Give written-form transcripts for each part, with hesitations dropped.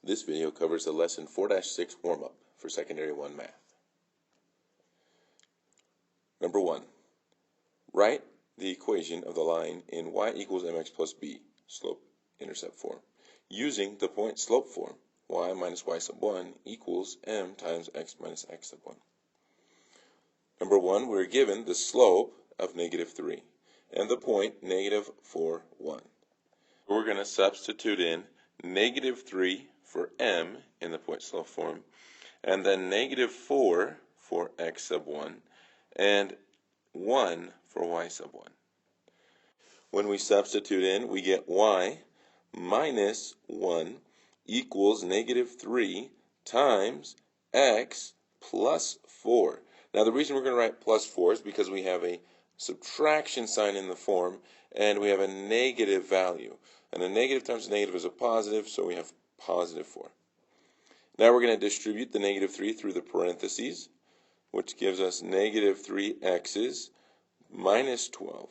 This video covers the Lesson 4-6 warm-up for Secondary 1 Math. Number 1. Write the equation of the line in y equals mx plus b, slope-intercept form, using the point-slope form, y minus y sub 1 equals m times x minus x sub 1. Number 1, we're given the slope of -3 and the point -4, 1. We're going to substitute in -3 for m in the point-slope form, and then -4 for x sub 1, and 1 for y sub 1. When we substitute in, we get y minus 1 equals -3 times x plus 4. Now the reason we're going to write plus 4 is because we have a subtraction sign in the form, and we have a negative value. And a negative times a negative is a positive, so we have positive 4. Now we're going to distribute the -3 through the parentheses, which gives us -3x's minus 12.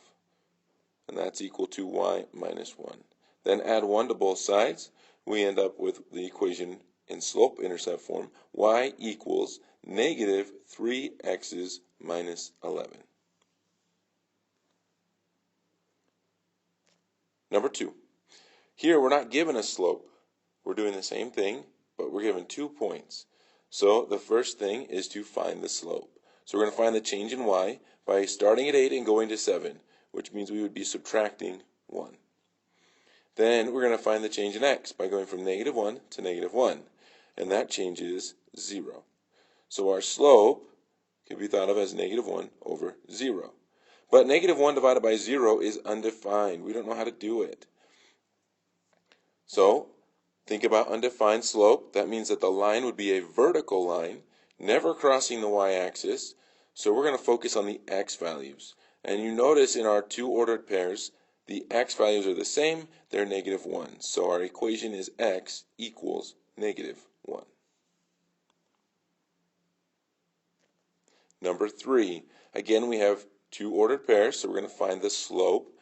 And that's equal to y minus 1. Then add 1 to both sides. We end up with the equation in slope-intercept form. Y equals -3x's minus 11. Number 2. Here we're not given a slope. We're doing the same thing, but we're given 2 points. So the first thing is to find the slope. So we're going to find the change in y by starting at 8 and going to 7, which means we would be subtracting 1. Then we're going to find the change in x by going from -1 to -1, and that changes 0. So our slope can be thought of as -1 over 0. But -1 divided by 0 is undefined. We don't know how to do it. So think about undefined slope. That means that the line would be a vertical line, never crossing the y-axis. So we're going to focus on the x values. And you notice in our two ordered pairs, the x values are the same. They're -1. So our equation is x equals -1. Number 3. Again, we have two ordered pairs, so we're going to find the slope.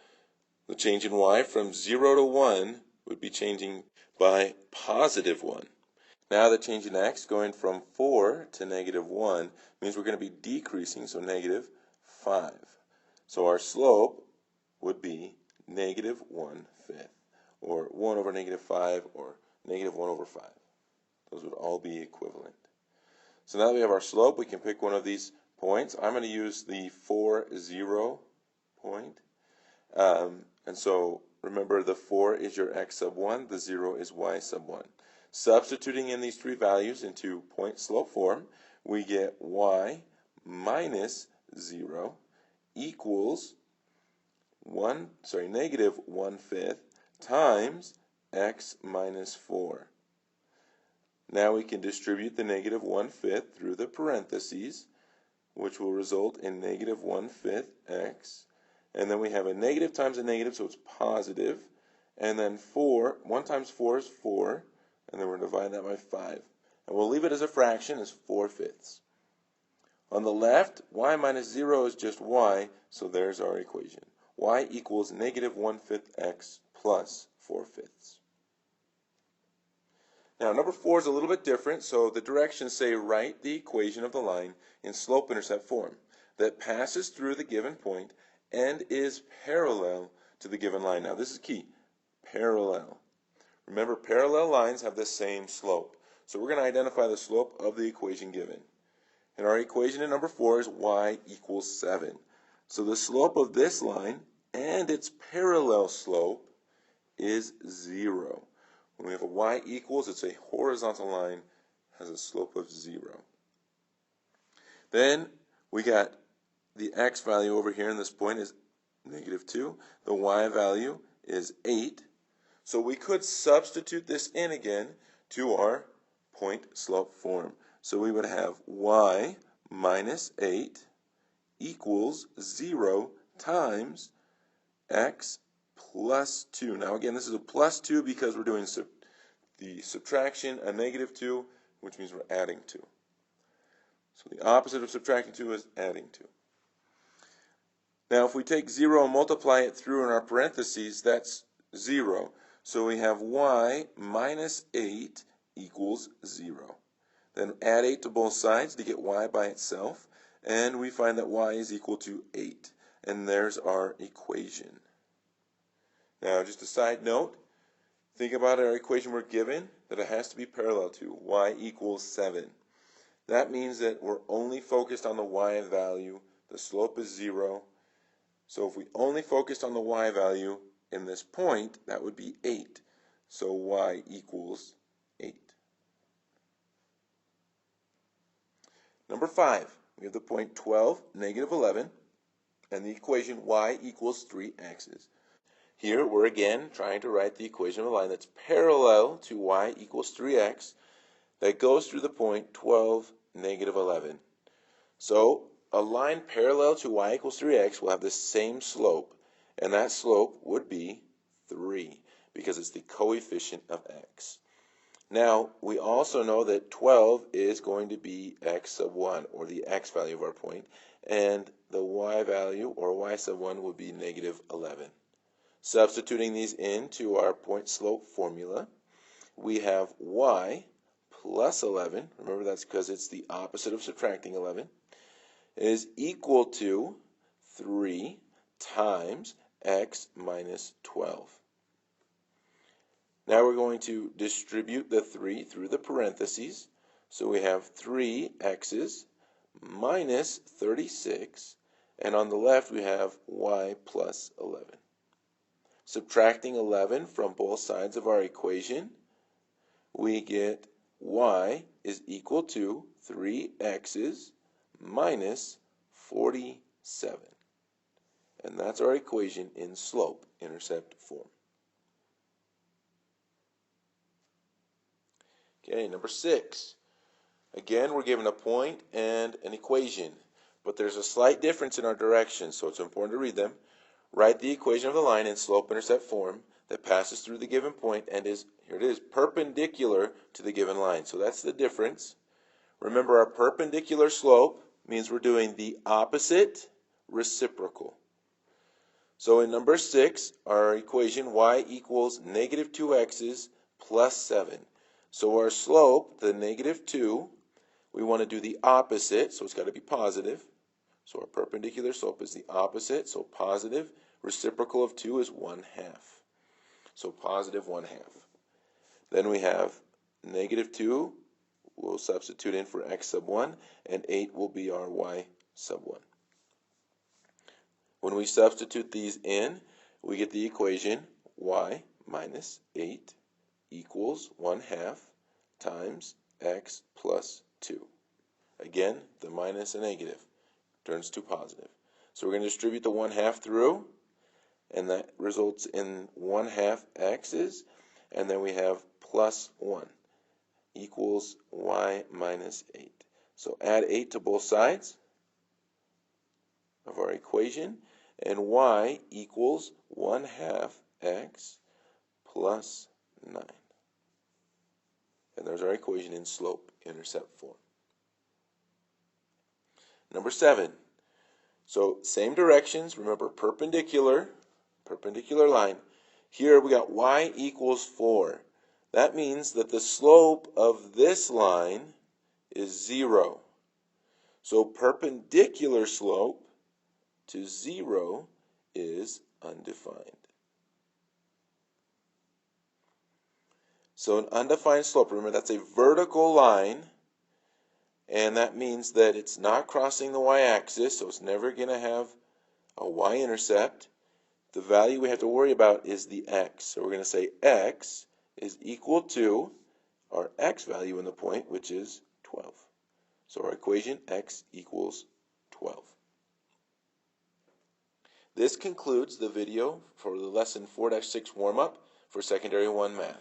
The change in y from 0 to 1 would be changing by positive 1. Now the change in x going from 4 to -1 means we're going to be decreasing, so -5. So our slope would be -1/5, or 1 over -5, or -1 over 5. Those would all be equivalent. So now that we have our slope, we can pick one of these points. I'm going to use the 4, 0 point. And so remember, the 4 is your x sub 1, the 0 is y sub 1. Substituting in these three values into point-slope form, we get y minus 0 equals -1/5 times x minus 4. Now we can distribute the -1/5 through the parentheses, which will result in -1/5 x. And then we have a negative times a negative, so it's positive. And then 1 times 4 is 4. And then we're going to divide that by 5. And we'll leave it as a fraction, as 4/5. On the left, y minus 0 is just y, so there's our equation. Y equals -1/5 x plus 4/5. Now, number 4 is a little bit different, so the directions say write the equation of the line in slope-intercept form that passes through the given point and is parallel to the given line. Now, this is key. Parallel. Remember, parallel lines have the same slope. So we're going to identify the slope of the equation given. And our equation in number 4 is y equals 7. So the slope of this line and its parallel slope is 0. When we have a y equals, it's a horizontal line, has a slope of 0. Then we got the x value over here in this point is -2. The y value is 8. So we could substitute this in again to our point-slope form. So we would have y minus 8 equals 0 times x plus 2. Now again, this is a plus 2 because we're doing the subtraction, a -2, which means we're adding 2. So the opposite of subtracting 2 is adding 2. Now if we take 0 and multiply it through in our parentheses, that's 0. So we have y minus 8 equals 0. Then add 8 to both sides to get y by itself, and we find that y is equal to 8. And there's our equation. Now, just a side note, think about our equation we're given, that it has to be parallel to y equals 7. That means that we're only focused on the y value. The slope is 0. So if we only focused on the y value in this point, that would be 8. So y equals 8. Number 5, we have the point 12, negative 11, and the equation y equals 3x's. Here we're again trying to write the equation of a line that's parallel to y equals 3x that goes through the point 12, negative 11. So a line parallel to y equals 3x will have the same slope, and that slope would be 3 because it's the coefficient of x. Now, we also know that 12 is going to be x sub 1, or the x value of our point, and the y value, or y sub 1, would be negative 11. Substituting these into our point slope formula, we have y plus 11, remember that's because it's the opposite of subtracting 11, is equal to 3 times x minus 12. Now we're going to distribute the 3 through the parentheses. So we have 3x's minus 36, and on the left we have y plus 11. Subtracting 11 from both sides of our equation, we get y is equal to 3x's minus 47. And that's our equation in slope-intercept form. Okay, number 6. Again, we're given a point and an equation, but there's a slight difference in our direction, so it's important to read them. Write the equation of the line in slope-intercept form that passes through the given point and is, here it is, perpendicular to the given line. So that's the difference. Remember, our perpendicular slope means we're doing the opposite reciprocal. So in number 6, our equation y equals negative 2x's plus 7. So our slope, the negative 2, we want to do the opposite, so it's got to be positive. So our perpendicular slope is the opposite, so positive. Reciprocal of 2 is 1/2. So positive 1/2. Then we have negative 2, we'll substitute in for x sub 1, and 8 will be our y sub 1. When we substitute these in, we get the equation y minus 8 equals 1/2 times x plus 2. Again, the minus and negative turns to positive. So we're going to distribute the 1/2 through, and that results in 1/2 x's, and then we have plus 1 equals y minus 8. So add 8 to both sides of our equation, and y equals 1/2 x plus 9. And there's our equation in slope-intercept form. Number 7. So same directions, remember perpendicular line. Here we got y equals 4. That means that the slope of this line is 0. So perpendicular slope to 0 is undefined. So an undefined slope, remember that's a vertical line, and that means that it's not crossing the y-axis, so it's never going to have a y-intercept. The value we have to worry about is the x. So we're going to say x is equal to our x value in the point, which is 12. So our equation, x equals 12. This concludes the video for the lesson 4-6 warm-up for Secondary 1 Math.